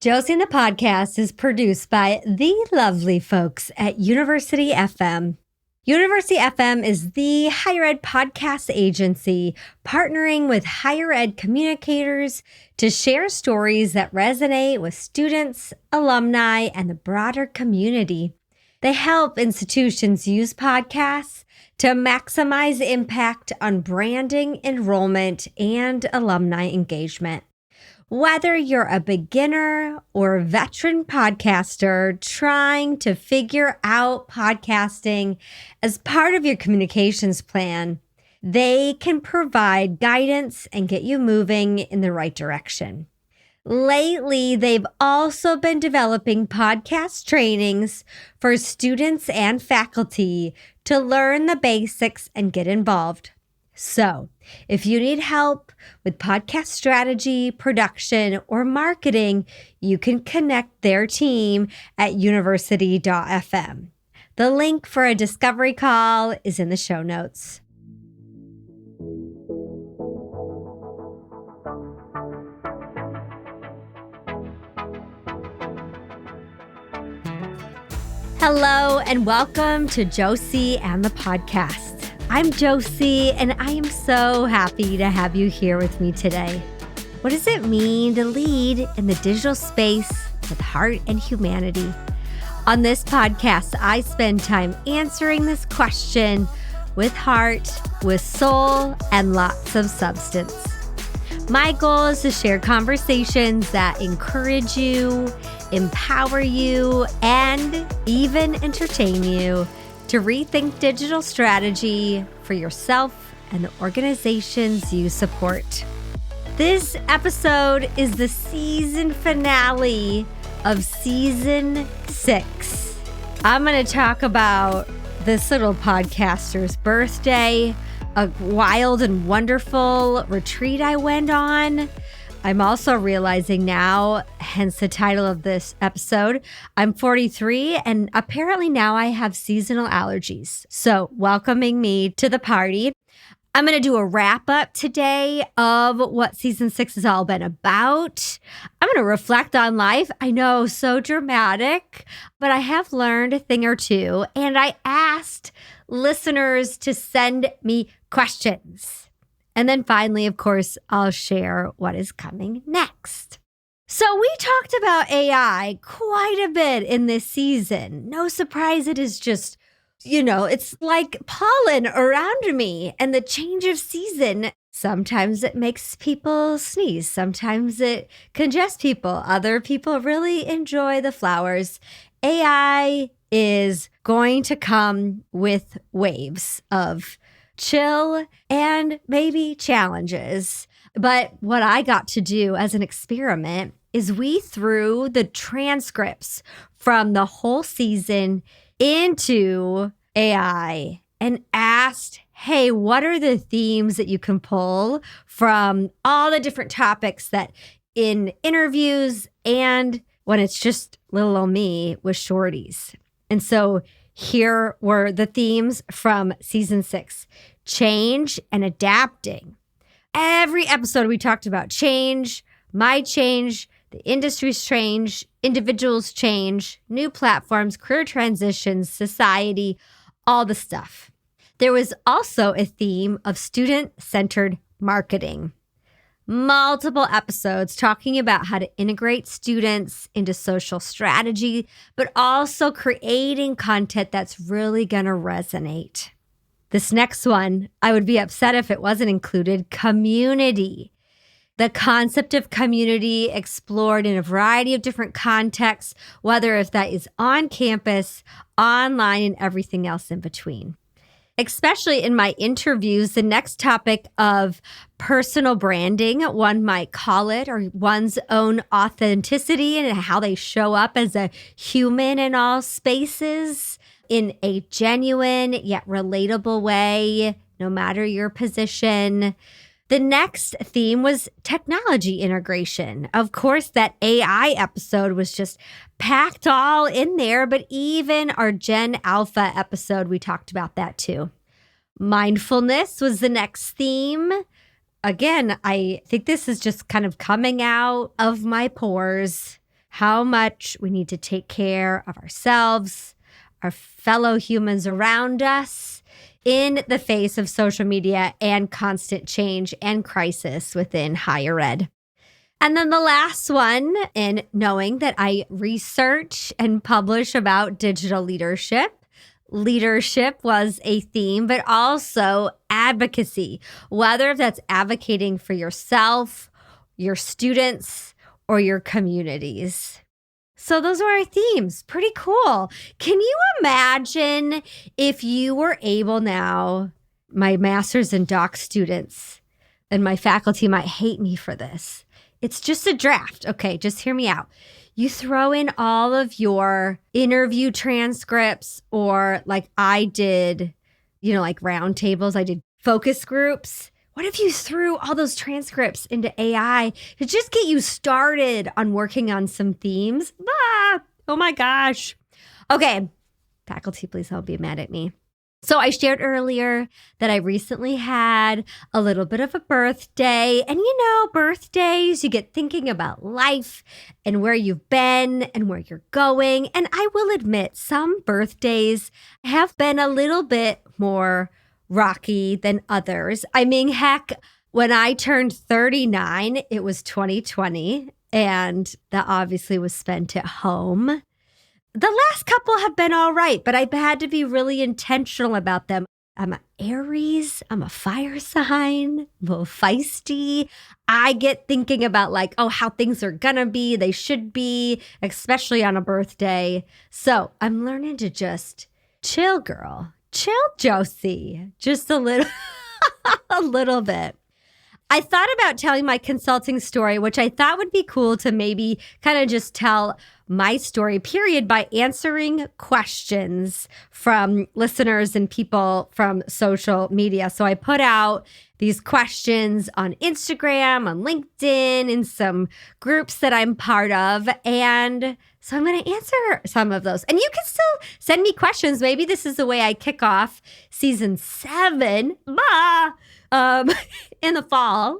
Josie and The Podcast is produced by the lovely folks at University FM. University FM is the higher ed podcast agency partnering with higher ed communicators to share stories that resonate with students, alumni, and the broader community. They help institutions use podcasts to maximize impact on branding, enrollment, and alumni engagement. Whether you're a beginner or a veteran podcaster trying to figure out podcasting as part of your communications plan, they can provide guidance and get you moving in the right direction. Lately, they've also been developing podcast trainings for students and faculty to learn the basics and get involved. So, if you need help with podcast strategy, production, or marketing, you can connect their team at university.fm. The link for a discovery call is in the show notes. Hello, and welcome to Josie and the Podcast. I'm Josie, and I am so happy to have you here with me today. What does it mean to lead in the digital space with heart and humanity? On this podcast, I spend time answering this question with heart, with soul, and lots of substance. My goal is to share conversations that encourage you, empower you, and even entertain you to rethink digital strategy for yourself and the organizations you support. This episode is the season finale of season 6. I'm going to talk about this little podcaster's birthday, a wild and wonderful retreat I went on. I'm also realizing now, hence the title of this episode, I'm 43 and apparently now I have seasonal allergies. So welcoming me to the party. I'm going to do a wrap up today of what season 6 has all been about. I'm going to reflect on life. I know, so dramatic, but I have learned a thing or two, and I asked listeners to send me questions. And then finally, of course, I'll share what is coming next. So we talked about AI quite a bit in this season. No surprise, it is just, it's like pollen around me and the change of season. Sometimes it makes people sneeze. Sometimes it congests people. Other people really enjoy the flowers. AI is going to come with waves of chill and maybe challenges. But what I got to do as an experiment is we threw the transcripts from the whole season into AI and asked, hey, what are the themes that you can pull from all the different topics that in interviews and when it's just little old me with shorties. And so here were the themes from season 6. Change and adapting. Every episode we talked about change, my change, the industry's change, individuals change, new platforms, career transitions, society, all the stuff. There was also a theme of student-centered marketing. Multiple episodes talking about how to integrate students into social strategy, but also creating content that's really going to resonate. This next one, I would be upset if it wasn't included, community. The concept of community explored in a variety of different contexts, whether if that is on campus, online, and everything else in between. Especially in my interviews, the next topic of personal branding, one might call it, or one's own authenticity and how they show up as a human in all spaces in a genuine yet relatable way, no matter your position. The next theme was technology integration. Of course, that AI episode was just packed all in there, but even our Gen Alpha episode, we talked about that too. Mindfulness was the next theme. Again, I think this is just kind of coming out of my pores. how much we need to take care of ourselves, our fellow humans around us in the face of social media and constant change and crisis within higher ed. And then the last one, in knowing that I research and publish about digital leadership. Leadership was a theme, but also advocacy, whether that's advocating for yourself, your students, or your communities. So those are our themes. Pretty cool. Can you imagine if you were able now, my master's and doc students and my faculty might hate me for this. It's just a draft. Okay, just hear me out. You throw in all of your interview transcripts, or like I did, like roundtables, I did focus groups. What if you threw all those transcripts into AI to just get you started on working on some themes? Oh my gosh. Okay, faculty, please don't be mad at me. So I shared earlier that I recently had a little bit of a birthday. And birthdays, you get thinking about life and where you've been and where you're going. And I will admit, some birthdays have been a little bit more rocky than others. I mean, heck, when I turned 39, it was 2020, and that obviously was spent at home. The last couple have been all right, but I've had to be really intentional about them. I'm an Aries. I'm a fire sign. I'm a little feisty. I get thinking about how things are gonna be, they should be, especially on a birthday. So I'm learning to just chill, girl. Chill, Josie. Just a little, a little bit. I thought about telling my consulting story, which I thought would be cool to maybe kind of just tell my story, period, by answering questions from listeners and people from social media. So I put out these questions on Instagram, on LinkedIn, in some groups that I'm part of. And so I'm going to answer some of those. And you can still send me questions. Maybe this is the way I kick off season 7 in the fall.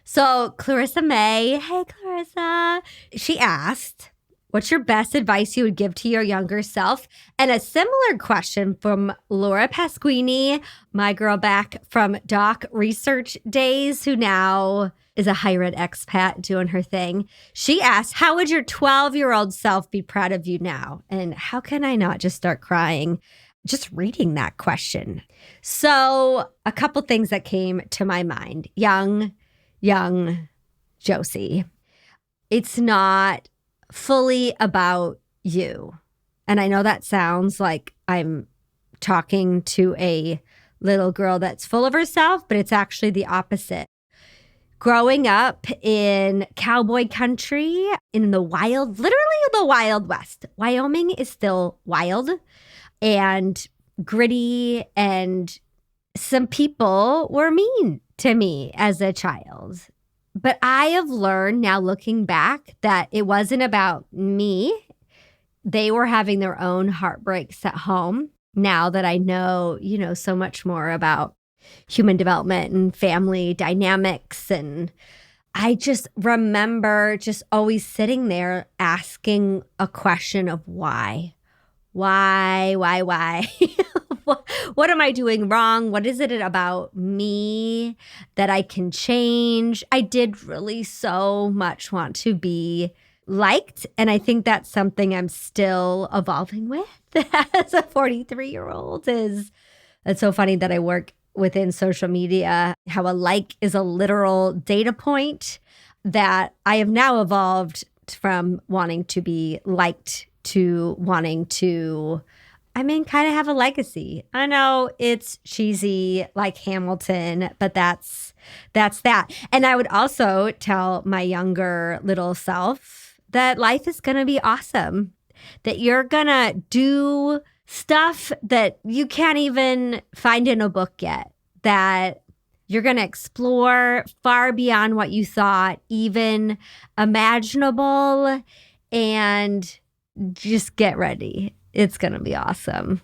So Clarissa May, hey Clarissa, she asked, what's your best advice you would give to your younger self? And a similar question from Laura Pasquini, my girl back from Doc Research Days, who now is a higher ed expat doing her thing. She asked, how would your 12-year-old self be proud of you now? And how can I not just start crying just reading that question? So a couple things that came to my mind. Young Josie. It's not fully about you. And I know that sounds like I'm talking to a little girl that's full of herself, but it's actually the opposite. Growing up in cowboy country in the wild, literally the Wild West. Wyoming is still wild and gritty, and some people were mean to me as a child. But I have learned now, looking back, that it wasn't about me. They were having their own heartbreaks at home. Now that I know, so much more about human development and family dynamics. And I just remember just always sitting there asking a question of why? Why? What am I doing wrong? What is it about me that I can change? I did really so much want to be liked. And I think that's something I'm still evolving with as a 43-year-old. It's so funny that I work within social media, how a like is a literal data point, that I have now evolved from wanting to be liked to wanting to, kind of have a legacy. I know it's cheesy like Hamilton, but that's that. And I would also tell my younger little self that life is going to be awesome, that you're going to do stuff that you can't even find in a book yet, that you're going to explore far beyond what you thought even imaginable, and just get ready. It's going to be awesome.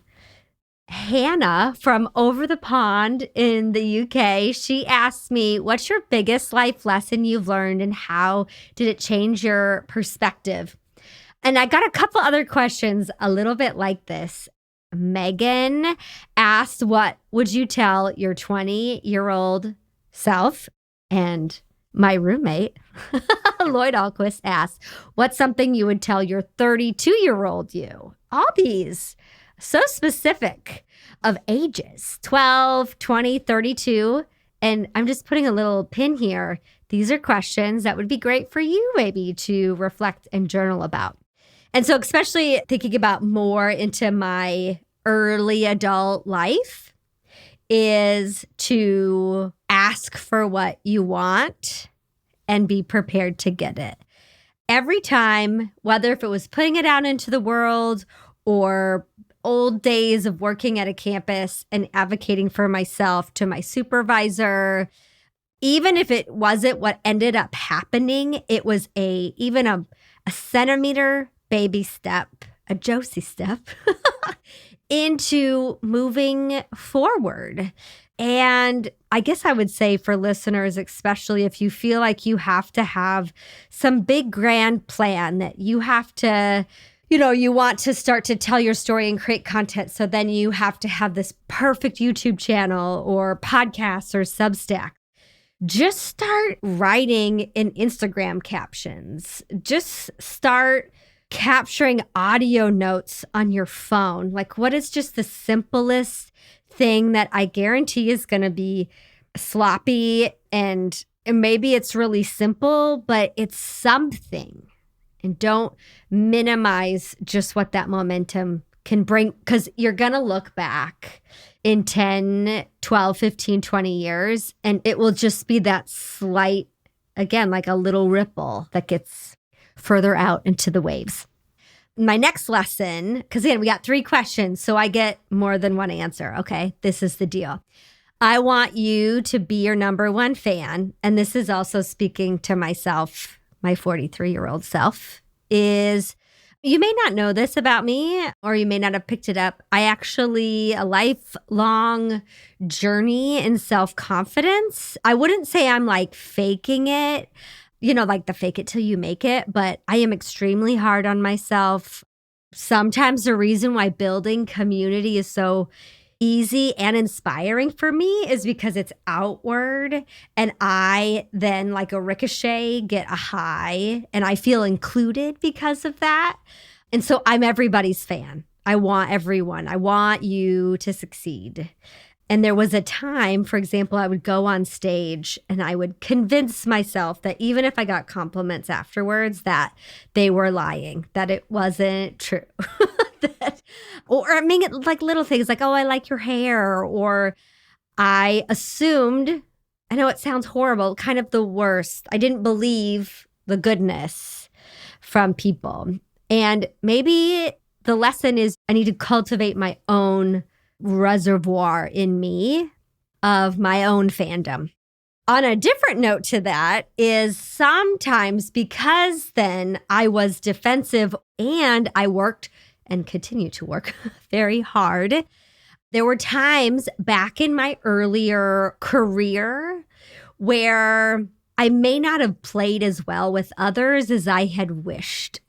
Hannah from over the pond in the UK, she asked me, what's your biggest life lesson you've learned and how did it change your perspective? And I got a couple other questions a little bit like this. Megan asked, what would you tell your 20-year-old self? And my roommate, Lloyd Alquist, asked, what's something you would tell your 32-year-old you? All these so specific of ages, 12, 20, 32. And I'm just putting a little pin here. These are questions that would be great for you maybe to reflect and journal about. And so especially thinking about more into my early adult life is to ask for what you want and be prepared to get it. Every time, whether if it was putting it out into the world or old days of working at a campus and advocating for myself to my supervisor, even if it wasn't what ended up happening, it was even a centimeter baby step, a Josie step, into moving forward. And I guess I would say for listeners, especially if you feel like you have to have some big grand plan that you have to, you want to start to tell your story and create content. So then you have to have this perfect YouTube channel or podcast or Substack. Just start writing in Instagram captions. Just start capturing audio notes on your phone. Like, what is just the simplest thing that I guarantee is going to be sloppy, and maybe it's really simple, but it's something. And don't minimize just what that momentum can bring, because you're going to look back in 10, 12, 15, 20 years, and it will just be that slight, again, like a little ripple that gets further out into the waves. My next lesson, because again, we got 3 questions, so I get more than one answer. Okay, this is the deal. I want you to be your number one fan. And this is also speaking to myself, my 43-year-old self, is you may not know this about me, or you may not have picked it up. I actually, a lifelong journey in self-confidence. I wouldn't say I'm like faking it, like the fake it till you make it, but I am extremely hard on myself. Sometimes the reason why building community is so easy and inspiring for me is because it's outward, and I then, like a ricochet, get a high, and I feel included because of that. And so I'm everybody's fan. I want everyone. I want you to succeed. And there was a time, for example, I would go on stage and I would convince myself that even if I got compliments afterwards, that they were lying, that it wasn't true. Or I mean, like little things like, oh, I like your hair. Or I assumed, I know it sounds horrible, kind of the worst. I didn't believe the goodness from people. And maybe the lesson is I need to cultivate my own reservoir in me of my own fandom. On a different note to that is sometimes because then I was defensive and I worked and continue to work very hard. There were times back in my earlier career where I may not have played as well with others as I had wished.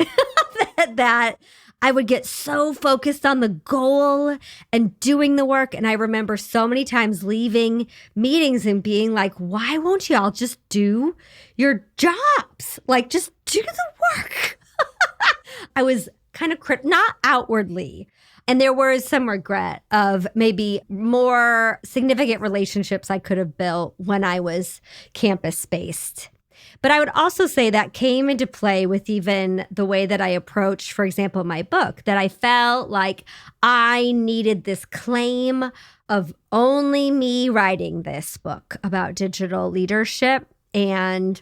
that I would get so focused on the goal and doing the work. And I remember so many times leaving meetings and being like, why won't y'all just do your jobs? Like, just do the work. I was kind of not outwardly. And there was some regret of maybe more significant relationships I could have built when I was campus-based. But I would also say that came into play with even the way that I approached, for example, my book, that I felt like I needed this claim of only me writing this book about digital leadership. And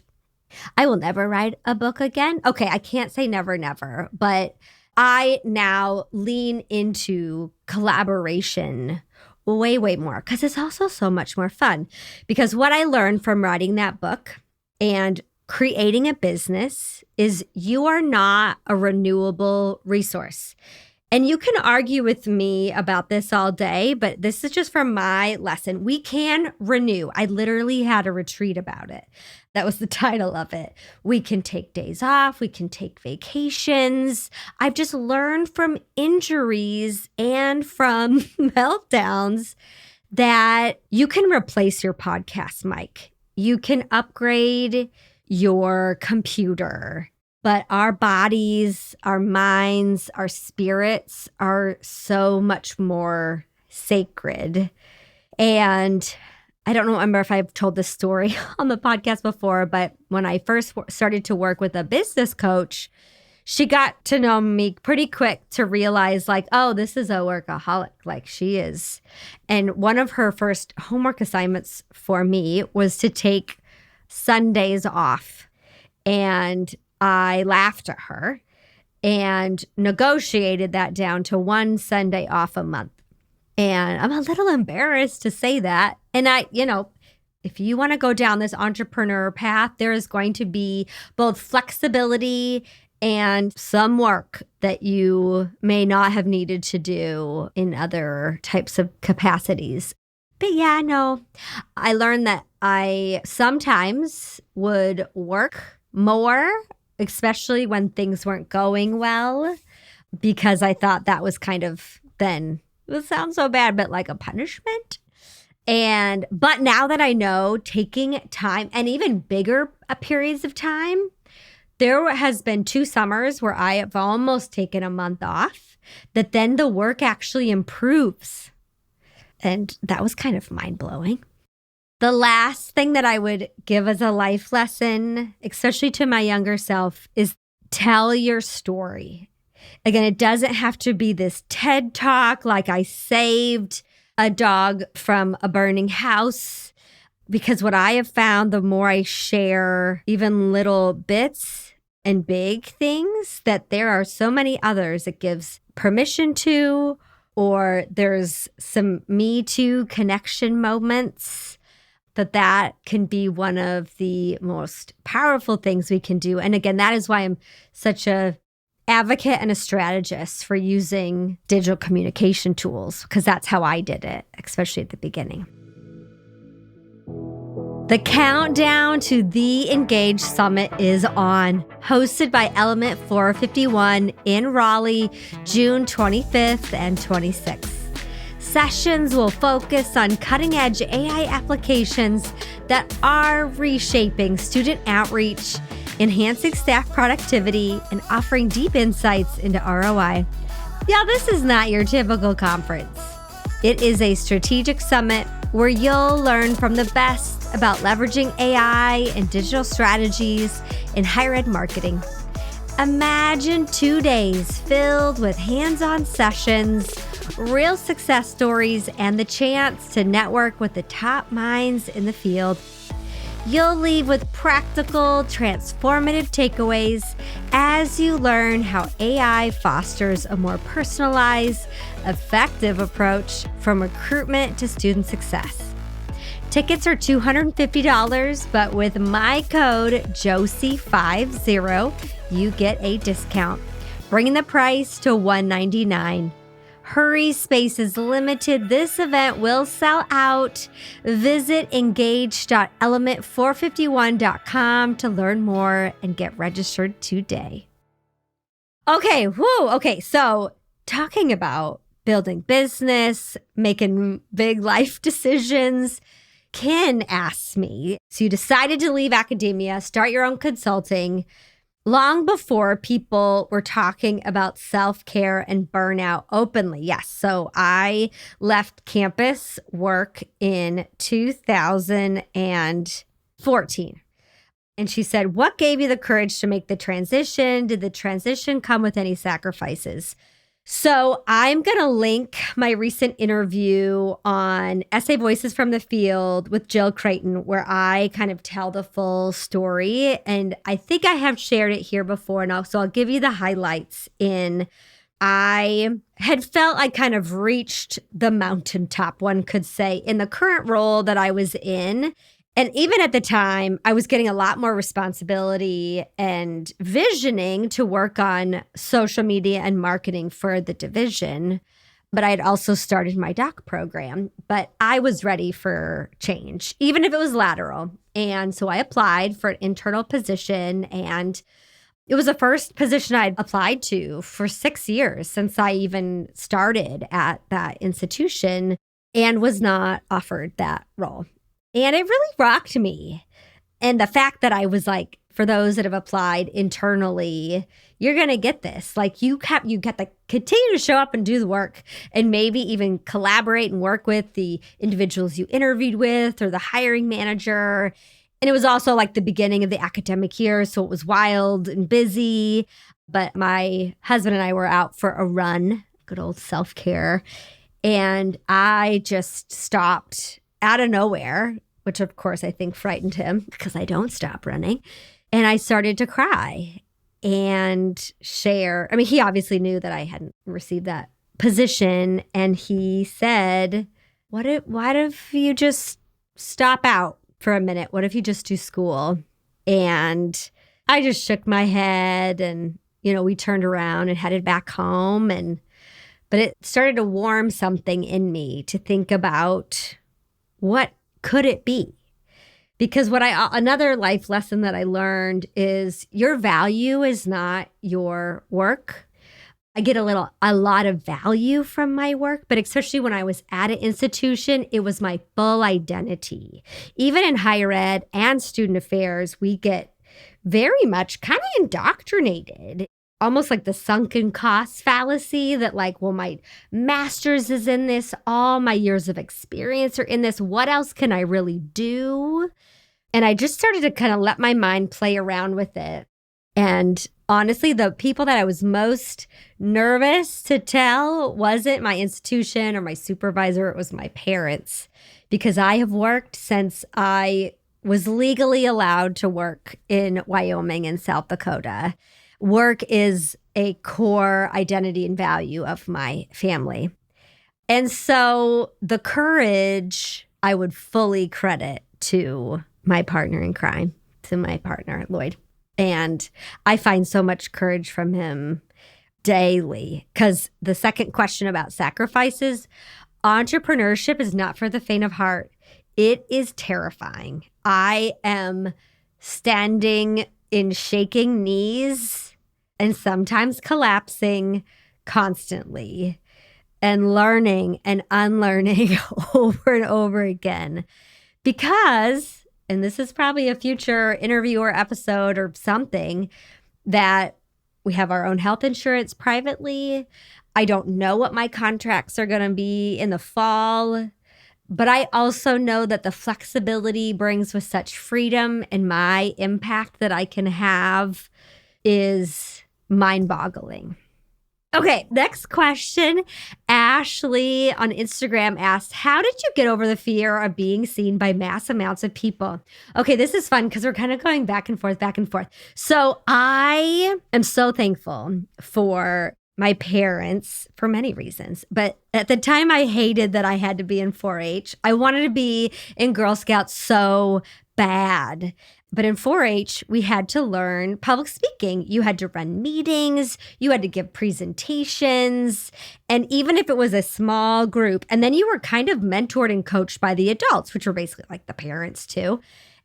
I will never write a book again. Okay, I can't say never, never, but I now lean into collaboration way, way more because it's also so much more fun. Because what I learned from writing that book and creating a business is you are not a renewable resource. And you can argue with me about this all day, but this is just from my lesson. We can renew. I literally had a retreat about it. That was the title of it. We can take days off. We can take vacations. I've just learned from injuries and from meltdowns that you can replace your podcast mic. You can upgrade your computer. But our bodies, our minds, our spirits are so much more sacred. And I don't remember if I've told this story on the podcast before, but when I first started to work with a business coach, she got to know me pretty quick to realize like, oh, this is a workaholic, like she is. And one of her first homework assignments for me was to take Sundays off. And I laughed at her and negotiated that down to one Sunday off a month. And I'm a little embarrassed to say that. And if you want to go down this entrepreneur path, there is going to be both flexibility and some work that you may not have needed to do in other types of capacities. But yeah, no, I learned that I sometimes would work more, especially when things weren't going well, because I thought that was kind of then, it sounds so bad, but like a punishment. But now that I know taking time and even bigger periods of time, there has been 2 summers where I have almost taken a month off, that then the work actually improves. And that was kind of mind-blowing. The last thing that I would give as a life lesson, especially to my younger self, is tell your story. Again, it doesn't have to be this TED Talk like I saved a dog from a burning house, because what I have found, the more I share even little bits and big things, that there are so many others it gives permission to, or there's some Me Too connection moments, that can be one of the most powerful things we can do. And again, that is why I'm such a advocate and a strategist for using digital communication tools, because that's how I did it, especially at the beginning. The countdown to the Engage Summit is on, hosted by Element 451 in Raleigh, June 25th and 26th. Sessions will focus on cutting-edge AI applications that are reshaping student outreach, enhancing staff productivity, and offering deep insights into ROI. Yeah, this is not your typical conference. It is a strategic summit where you'll learn from the best about leveraging AI and digital strategies in higher ed marketing. Imagine 2 days filled with hands-on sessions, real success stories, and the chance to network with the top minds in the field. You'll leave with practical, transformative takeaways as you learn how AI fosters a more personalized, effective approach from recruitment to student success. Tickets are $250, but with my code Josie50, you get a discount, bringing the price to $199. Hurry, space is limited. This event will sell out. Visit engage.element451.com to learn more and get registered today. Okay, so talking about building business, making big life decisions, Ken asked me, so you decided to leave academia, start your own consulting, long before people were talking about self-care and burnout openly. Yes, so I left campus work in 2014. And she said, what gave you the courage to make the transition? Did the transition come with any sacrifices? So I'm going to link my recent interview on Essay Voices from the Field with Jill Creighton, where I kind of tell the full story. And I think I have shared it here before. And so I'll give you the highlights. I had felt I kind of reached the mountaintop, one could say, in the current role that I was in. And even at the time, I was getting a lot more responsibility and visioning to work on social media and marketing for the division. But I had also started my doc program, but I was ready for change, even if it was lateral. And so I applied for an internal position, and it was the first position I'd applied to for 6 years since I even started at that institution, and was not offered that role. And it really rocked me. And the fact that I was like, for those that have applied internally, you're going to get this. Like you get to continue to show up and do the work, and maybe even collaborate and work with the individuals you interviewed with or the hiring manager. And it was also like the beginning of the academic year, so it was wild and busy. But my husband and I were out for a run, good old self-care. And I just stopped out of nowhere, which of course I think frightened him because I don't stop running. And I started to cry and share. I mean, he obviously knew that I hadn't received that position. And he said, what if you just stop out for a minute? What if you just do school? And I just shook my head, and, we turned around and headed back home. But it started to warm something in me to think about, what could it be? Because another life lesson that I learned is your value is not your work. I get a lot of value from my work, but especially when I was at an institution, it was my full identity. Even in higher ed and student affairs, we get very much kind of indoctrinated, almost like the sunken cost fallacy that like, well, my master's is in this, all my years of experience are in this. What else can I really do? And I just started to kind of let my mind play around with it. And honestly, the people that I was most nervous to tell wasn't my institution or my supervisor, it was my parents, because I have worked since I was legally allowed to work in Wyoming and South Dakota. Work is a core identity and value of my family. And so the courage I would fully credit to my partner in crime, to my partner, Lloyd. And I find so much courage from him daily. Because the second question about sacrifices, entrepreneurship is not for the faint of heart. It is terrifying. I am standing in shaking knees and sometimes collapsing constantly, and learning and unlearning over and over again. Because, and this is probably a future interview or episode or something, that we have our own health insurance privately. I don't know what my contracts are going to be in the fall, but I also know that the flexibility brings with such freedom, and my impact that I can have is mind-boggling. Okay, next question. Ashley on Instagram asked, how did you get over the fear of being seen by mass amounts of people? Okay, this is fun because we're kind of going back and forth. So I am so thankful for my parents for many reasons. But at the time, I hated that I had to be in 4-H. I wanted to be in Girl Scouts so bad. But in 4-H, we had to learn public speaking. You had to run meetings, you had to give presentations, and even if it was a small group, and then you were kind of mentored and coached by the adults, which were basically like the parents too.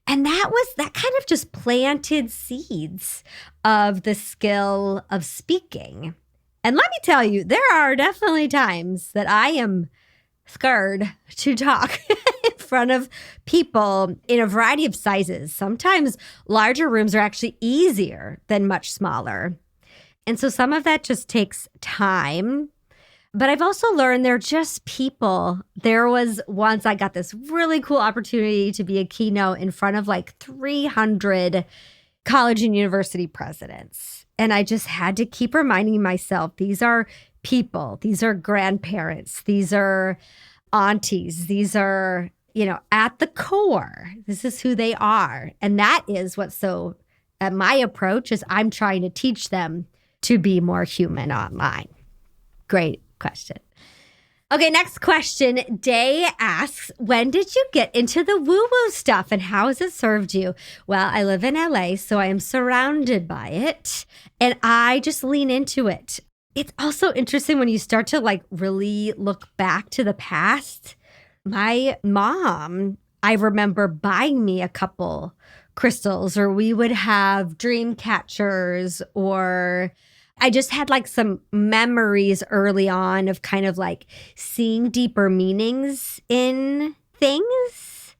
And that kind of just planted seeds of the skill of speaking. And let me tell you, there are definitely times that I am scared to talk in front of people in a variety of sizes. Sometimes larger rooms are actually easier than much smaller. And so some of that just takes time. But I've also learned they're just people. There was once I got this really cool opportunity to be a keynote in front of like 300 college and university presidents. And I just had to keep reminding myself, these are people, these are grandparents, these are aunties, these are, at the core, this is who they are. And that is what's so, my approach is I'm trying to teach them to be more human online. Great question. Okay, next question. Day asks, when did you get into the woo-woo stuff and how has it served you? Well, I live in LA, so I am surrounded by it and I just lean into it. It's also interesting when you start to really look back to the past. My mom, I remember buying me a couple crystals, or we would have dream catchers, or I just had some memories early on of kind of seeing deeper meanings in things.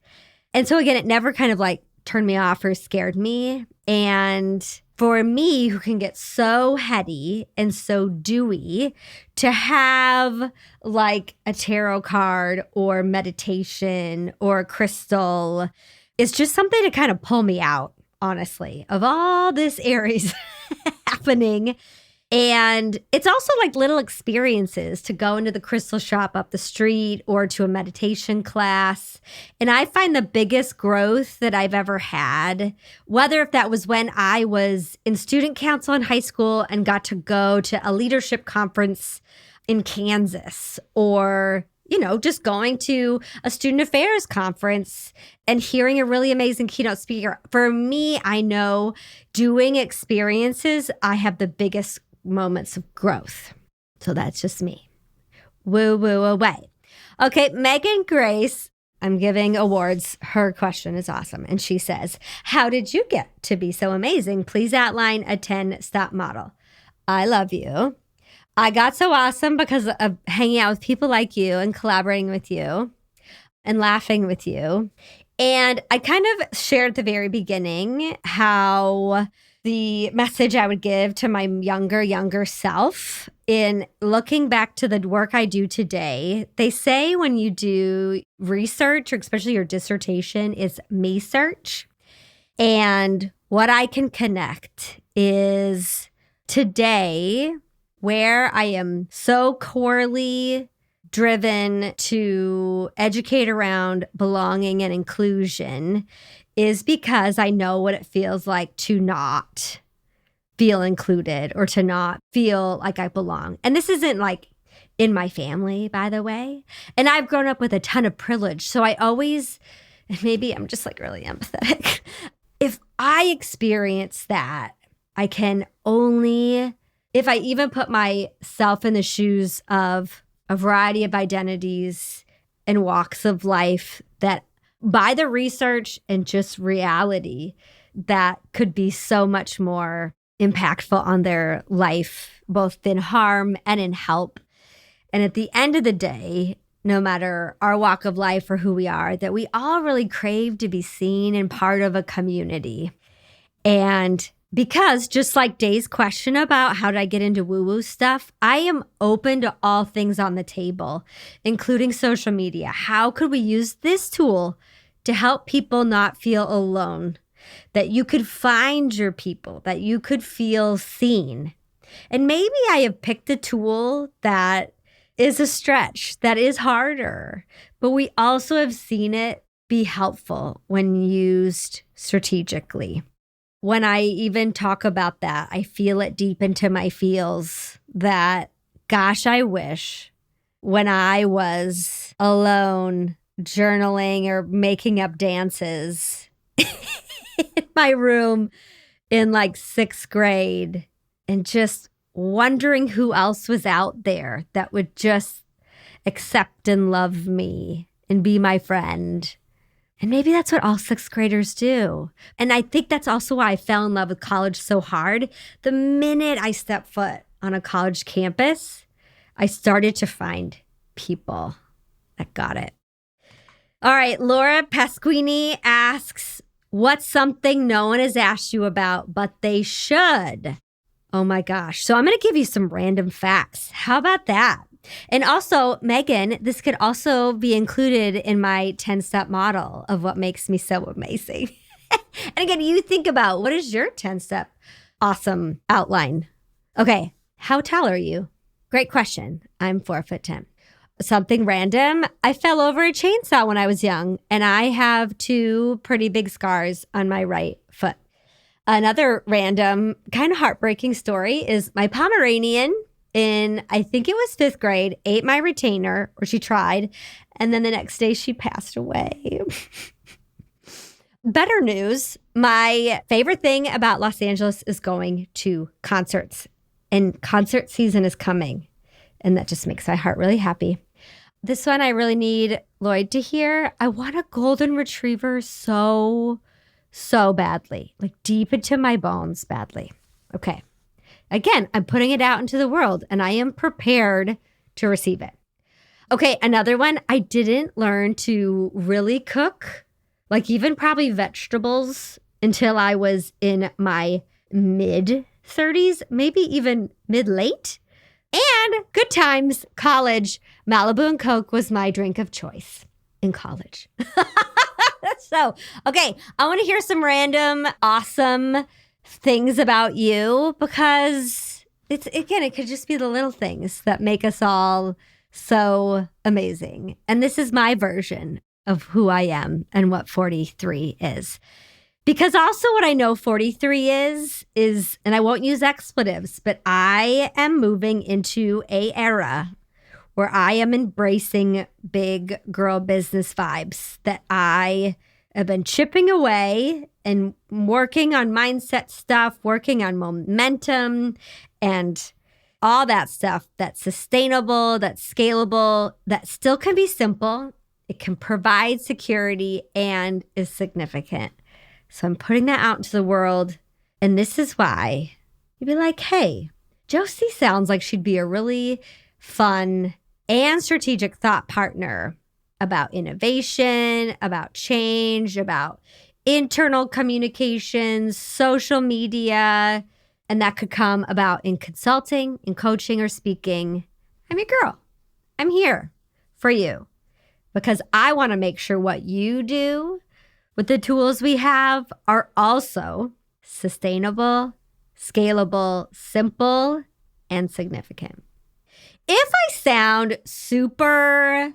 And so again, it never kind of turned me off or scared me. And for me, who can get so heady and so dewy, to have a tarot card or meditation or a crystal is just something to kind of pull me out, honestly, of all this Aries happening. And it's also little experiences to go into the crystal shop up the street or to a meditation class. And I find the biggest growth that I've ever had, whether if that was when I was in student council in high school and got to go to a leadership conference in Kansas, or just going to a student affairs conference and hearing a really amazing keynote speaker. For me, I know doing experiences, I have the biggest moments of growth. So that's just me. Woo woo away. Okay, Megan Grace, I'm giving awards. Her question is awesome. And she says, how did you get to be so amazing? Please outline a 10-step model. I love you. I got so awesome because of hanging out with people like you and collaborating with you and laughing with you. And I kind of shared at the very beginning how the message I would give to my younger self in looking back to the work I do today. They say when you do research, or especially your dissertation, is me search. And what I can connect is today, where I am so corely driven to educate around belonging and inclusion is because I know what it feels like to not feel included or to not feel like I belong. And this isn't in my family, by the way. And I've grown up with a ton of privilege. So I always, and maybe I'm just really empathetic. If I experience that, I can only, if I even put myself in the shoes of a variety of identities and walks of life, that by the research and just reality, that could be so much more impactful on their life, both in harm and in help. And at the end of the day, no matter our walk of life or who we are, that we all really crave to be seen and part of a community. And because just like Day's question about how did I get into woo-woo stuff, I am open to all things on the table, including social media. How could we use this tool to help people not feel alone? That you could find your people, that you could feel seen. And maybe I have picked a tool that is a stretch, that is harder, but we also have seen it be helpful when used strategically. When I even talk about that, I feel it deep into my feels that, gosh, I wish when I was alone journaling or making up dances in my room in sixth grade and just wondering who else was out there that would just accept and love me and be my friend. And maybe that's what all sixth graders do. And I think that's also why I fell in love with college so hard. The minute I stepped foot on a college campus, I started to find people that got it. All right, Laura Pasquini asks, what's something no one has asked you about, but they should? Oh my gosh. So I'm going to give you some random facts. How about that? And also, Megan, this could also be included in my 10-step model of what makes me so amazing. And again, you think about, what is your 10-step awesome outline? Okay, how tall are you? Great question. I'm 4'10". Something random. I fell over a chainsaw when I was young, and I have 2 pretty big scars on my right foot. Another random, kind of heartbreaking story is my Pomeranian in, I think it was fifth grade, ate my retainer, or she tried. And then the next day she passed away. Better news, my favorite thing about Los Angeles is going to concerts. And concert season is coming. And that just makes my heart really happy. This one I really need Lloyd to hear. I want a golden retriever so badly, like deep into my bones badly. Okay. Again, I'm putting it out into the world and I am prepared to receive it. Okay, another one. I didn't learn to really cook, like even probably vegetables, until I was in my mid-30s, maybe even mid-late. And good times, college, Malibu and Coke was my drink of choice in college. So, okay, I want to hear some random, awesome things about you, because it could just be the little things that make us all so amazing. And this is my version of who I am and what 43 is. Because also what I know 43 is, and I won't use expletives, but I am moving into a era where I am embracing big girl business vibes that I have been chipping away and working on mindset stuff, working on momentum and all that stuff that's sustainable, that's scalable, that still can be simple. It can provide security and is significant. So I'm putting that out into the world. And this is why you'd be like, hey, Josie sounds like she'd be a really fun and strategic thought partner about innovation, about change, about internal communications, social media, and that could come about in consulting, in coaching, or speaking. I'm your girl. I'm here for you because I want to make sure what you do with the tools we have are also sustainable, scalable, simple, and significant. If I sound super,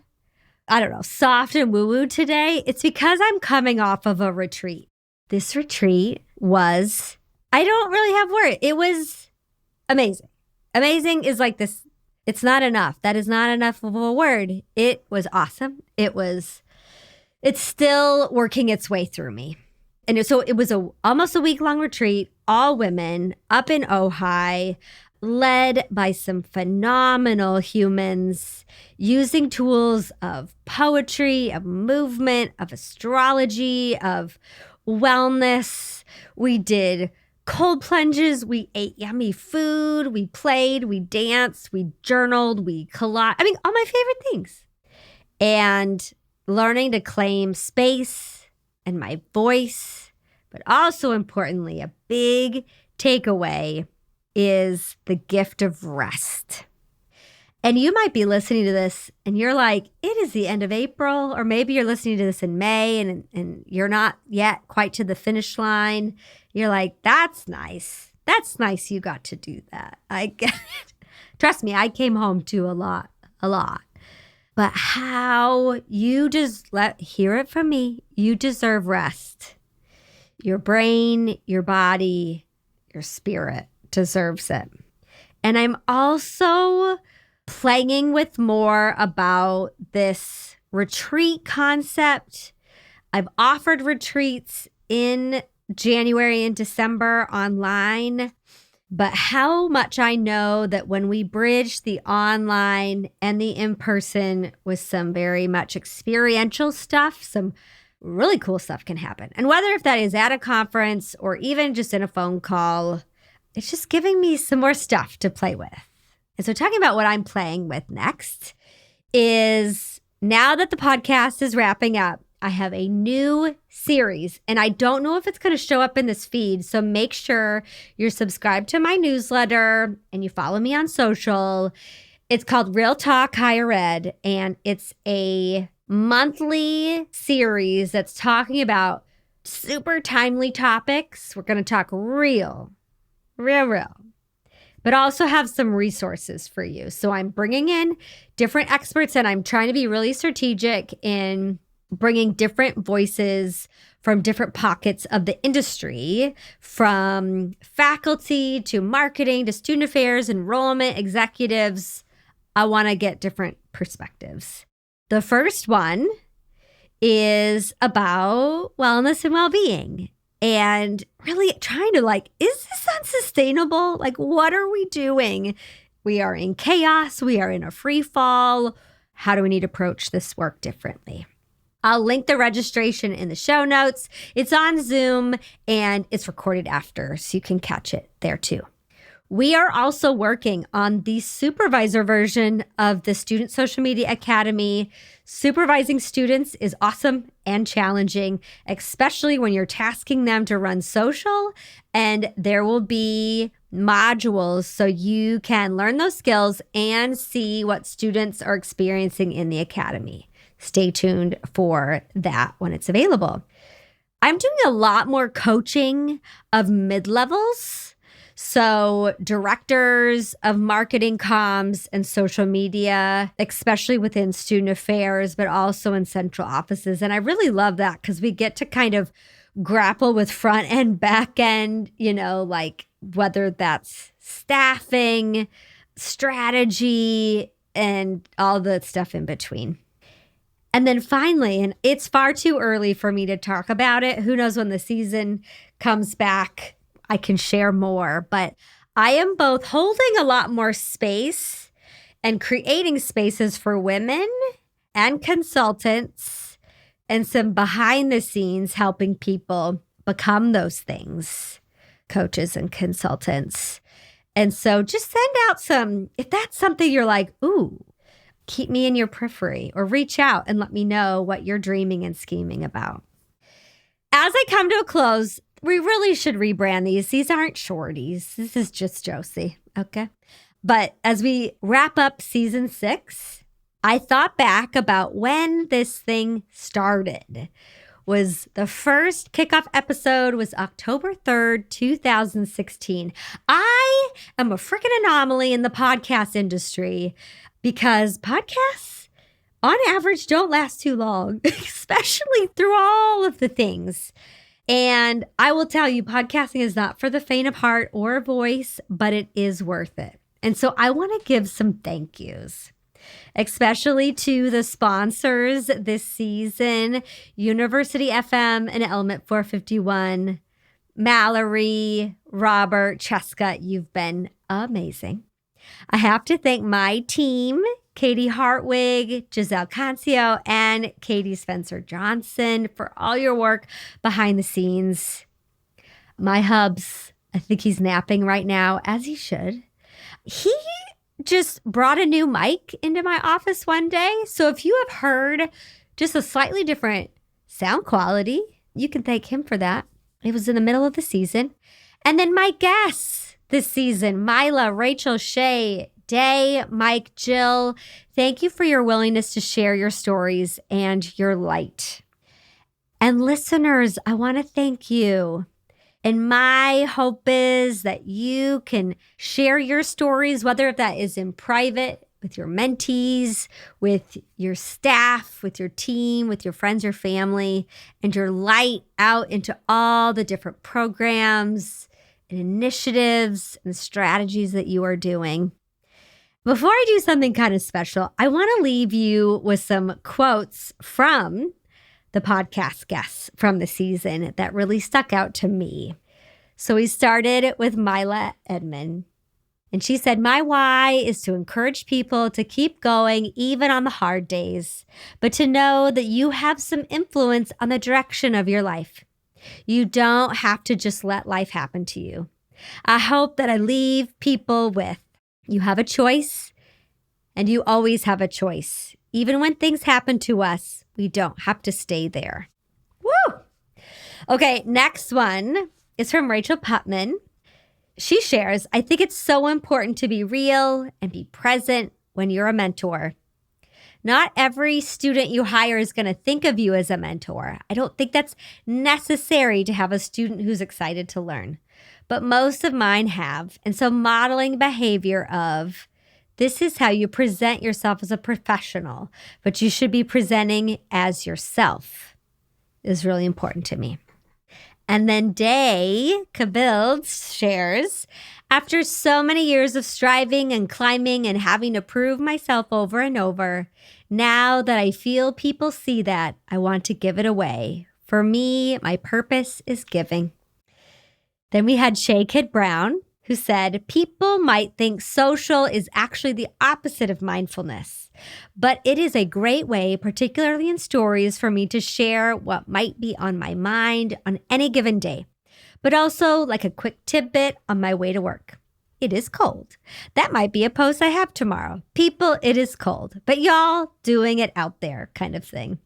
soft and woo-woo today, it's because I'm coming off of a retreat. This retreat was, I don't really have words. It was amazing. Amazing is like this. It's not enough. That is not enough of a word. It was awesome. It's still working its way through me. And so it was almost a week-long retreat, all women up in Ojai, led by some phenomenal humans, using tools of poetry, of movement, of astrology, of wellness. We did cold plunges. We ate yummy food. We played. We danced. We journaled. We collaged. All my favorite things. And learning to claim space and my voice, but also importantly, a big takeaway is the gift of rest. And you might be listening to this and you're like, it is the end of April, or maybe you're listening to this in May and you're not yet quite to the finish line. You're like, that's nice. That's nice you got to do that. I get it. Trust me, I came home to a lot. But how you just hear it from me, you deserve rest. Your brain, your body, your spirit deserves it. And I'm also playing with more about this retreat concept. I've offered retreats in January and December online, but how much I know that when we bridge the online and the in-person with some very much experiential stuff, some really cool stuff can happen. And whether if that is at a conference or even just in a phone call, it's just giving me some more stuff to play with. And so talking about what I'm playing with next is, now that the podcast is wrapping up, I have a new series, and I don't know if it's going to show up in this feed. So make sure you're subscribed to my newsletter and you follow me on social. It's called Real Talk Higher Ed, and it's a monthly series that's talking about super timely topics. We're going to talk real, but also have some resources for you. So I'm bringing in different experts, and I'm trying to be really strategic in bringing different voices from different pockets of the industry, from faculty to marketing to student affairs, enrollment, executives. I want to get different perspectives. The first one is about wellness and well-being and really trying to is this unsustainable? What are we doing? We are in chaos. We are in a free fall. How do we need to approach this work differently? I'll link the registration in the show notes. It's on Zoom and it's recorded after, so you can catch it there too. We are also working on the supervisor version of the Student Social Media Academy. Supervising students is awesome and challenging, especially when you're tasking them to run social, and there will be modules so you can learn those skills and see what students are experiencing in the academy. Stay tuned for that when it's available. I'm doing a lot more coaching of mid-levels. So directors of marketing, comms, and social media, especially within student affairs, but also in central offices. And I really love that because we get to kind of grapple with front end, back end, whether that's staffing, strategy, and all the stuff in between. And then finally, and it's far too early for me to talk about it. Who knows when the season comes back, I can share more. But I am both holding a lot more space and creating spaces for women and consultants and some behind the scenes helping people become those things, coaches and consultants. And so just send out if that's something you're like, ooh, keep me in your periphery, or reach out and let me know what you're dreaming and scheming about. As I come to a close, we really should rebrand these. These aren't shorties. This is just Josie, okay? But as we wrap up season 6, I thought back about when this thing started. Was the first kickoff episode was October 3rd, 2016. I am a freaking anomaly in the podcast industry because podcasts, on average, don't last too long, especially through all of the things. And I will tell you, podcasting is not for the faint of heart or voice, but it is worth it. And so I want to give some thank yous, especially to the sponsors this season, University FM and Element 451, Mallory, Robert, Cheska. You've been amazing. I have to thank my team, Katie Hartwig, Giselle Cancio, and Katie Spencer Johnson for all your work behind the scenes. My hubs, I think he's napping right now, as he should. He just brought a new mic into my office one day. So if you have heard just a slightly different sound quality, you can thank him for that. It was in the middle of the season. And then my guests this season, Mila, Rachel, Shay, Day, Mike, Jill, thank you for your willingness to share your stories and your light. And listeners, I want to thank you. And my hope is that you can share your stories, whether that is in private, with your mentees, with your staff, with your team, with your friends, your family, and your light out into all the different programs and initiatives and strategies that you are doing. Before I do something kind of special, I want to leave you with some quotes from the podcast guests from the season that really stuck out to me. So we started with Mila Edmond, and she said, "My why is to encourage people to keep going even on the hard days, but to know that you have some influence on the direction of your life. You don't have to just let life happen to you. I hope that I leave people with, you have a choice, and you always have a choice. Even when things happen to us, we don't have to stay there." Woo! Okay, next one is from Rachel Putman. She shares, "I think it's so important to be real and be present when you're a mentor. Not every student you hire is going to think of you as a mentor. I don't think that's necessary to have a student who's excited to learn. But most of mine have. And so modeling behavior of, This is how you present yourself as a professional, but you should be presenting as yourself. Is really important to me. And then Day Cabilds shares, after so many years of striving and climbing and having to prove myself over and over, now that I feel people see that, I want to give it away. For me, my purpose is giving. Then we had Shay Kid Brown, who said, people might think social is actually the opposite of mindfulness, but it is a great way, particularly in stories, for me to share what might be on my mind on any given day, but also like a quick tidbit on my way to work. It is cold. That might be a post I have tomorrow. People, it is cold, but y'all doing it out there kind of thing.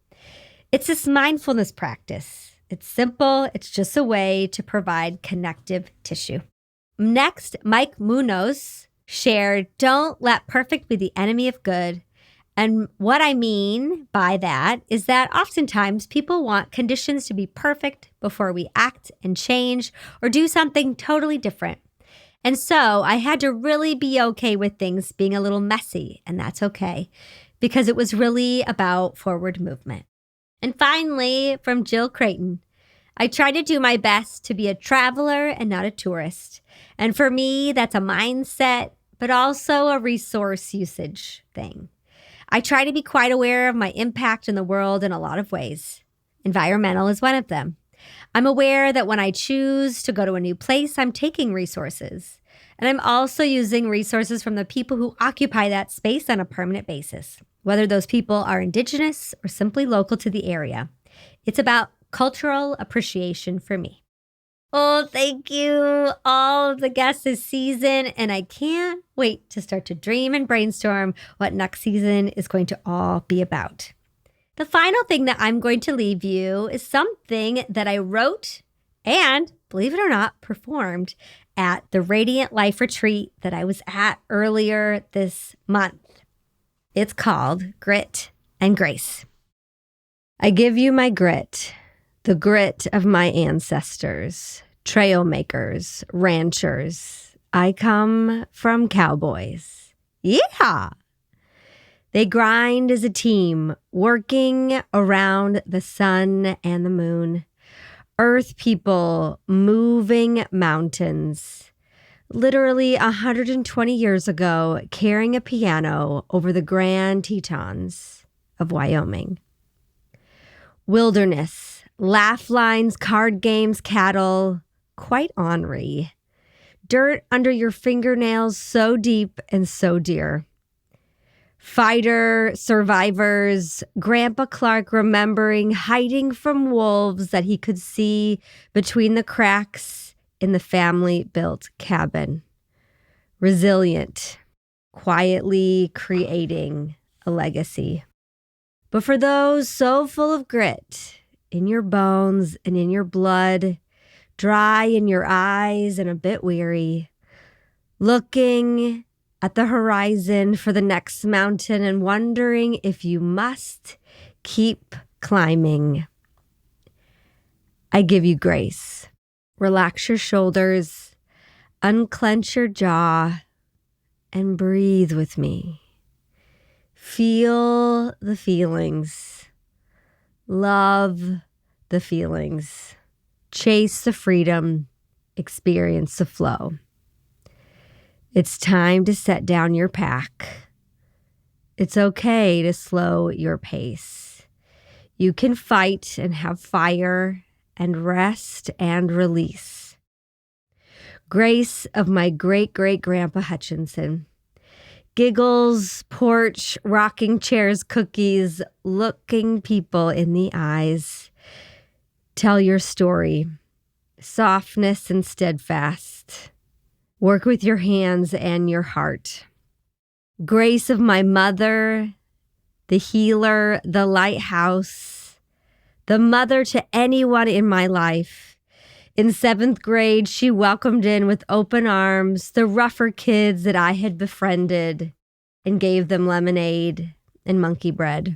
It's this mindfulness practice. It's simple. It's just a way to provide connective tissue. Next, Mike Munoz shared, don't let perfect be the enemy of good. And what I mean by that is that oftentimes people want conditions to be perfect before we act and change or do something totally different. And so I had to really be okay with things being a little messy, and that's okay, because it was really about forward movement. And finally, from Jill Creighton, I try to do my best to be a traveler and not a tourist. And for me, that's a mindset, but also a resource usage thing. I try to be quite aware of my impact in the world in a lot of ways. Environmental is one of them. I'm aware that when I choose to go to a new place, I'm taking resources. And I'm also using resources from the people who occupy that space on a permanent basis, whether those people are indigenous or simply local to the area. It's about cultural appreciation for me. Oh, thank you, all of the guests this season. And I can't wait to start to dream and brainstorm what next season is going to all be about. The final thing that I'm going to leave you is something that I wrote and, believe it or not, performed at the Radiant Life Retreat that I was at earlier this month. It's called Grit and Grace. I give you my grit, the grit of my ancestors, trail makers, ranchers. I come from cowboys. Yeah! They grind as a team, working around the sun and the moon. Earth people moving mountains. Literally 120 years ago, carrying a piano over the Grand Tetons of Wyoming. Wilderness, laugh lines, card games, cattle, quite ornery. Dirt under your fingernails, so deep and so dear. Fighter, survivors, Grandpa Clark remembering hiding from wolves that he could see between the cracks in the family-built cabin. Resilient, quietly creating a legacy. But for those so full of grit, in your bones and in your blood, dry in your eyes and a bit weary, looking at the horizon for the next mountain and wondering if you must keep climbing. I give you grace. Relax your shoulders, unclench your jaw, and breathe with me. Feel the feelings. Love the feelings. Chase the freedom. Experience the flow. It's time to set down your pack. It's okay to slow your pace. You can fight and have fire and rest and release. Grace of my great-great-grandpa Hutchinson. Giggles, porch, rocking chairs, cookies, looking people in the eyes. Tell your story. Softness and steadfast. Work with your hands and your heart. Grace of my mother, the healer, the lighthouse, the mother to anyone in my life. In 7th grade, she welcomed in with open arms the rougher kids that I had befriended and gave them lemonade and monkey bread.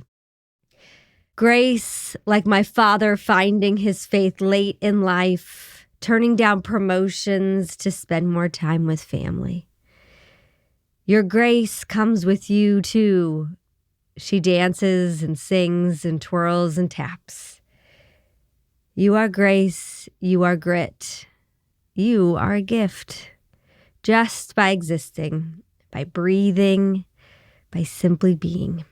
Grace, like my father finding his faith late in life, turning down promotions to spend more time with family. Your grace comes with you too. She dances and sings and twirls and taps. You are grace, you are grit. You are a gift. Just by existing, by breathing, by simply being.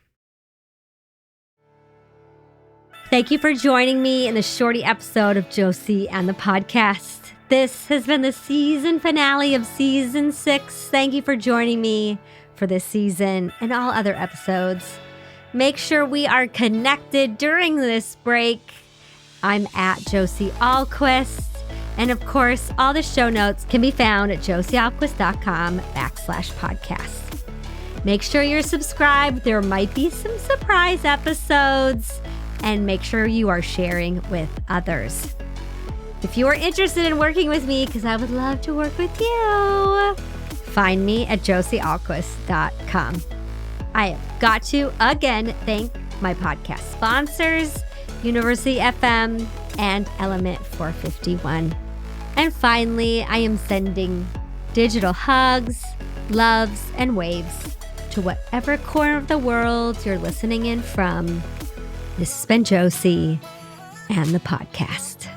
Thank you for joining me in the shorty episode of Josie and the Podcast. This has been the season finale of season 6. Thank you for joining me for this season and all other episodes. Make sure we are connected during this break. I'm at Josie Alquist. And of course, all the show notes can be found at josiealquist.com/podcast. Make sure you're subscribed. There might be some surprise episodes. And make sure you are sharing with others. If you are interested in working with me, because I would love to work with you, find me at josiealquist.com. I have got to, again, thank my podcast sponsors, University FM and Element 451. And finally, I am sending digital hugs, loves, and waves to whatever corner of the world you're listening in from. This has been Josie and the Podcast.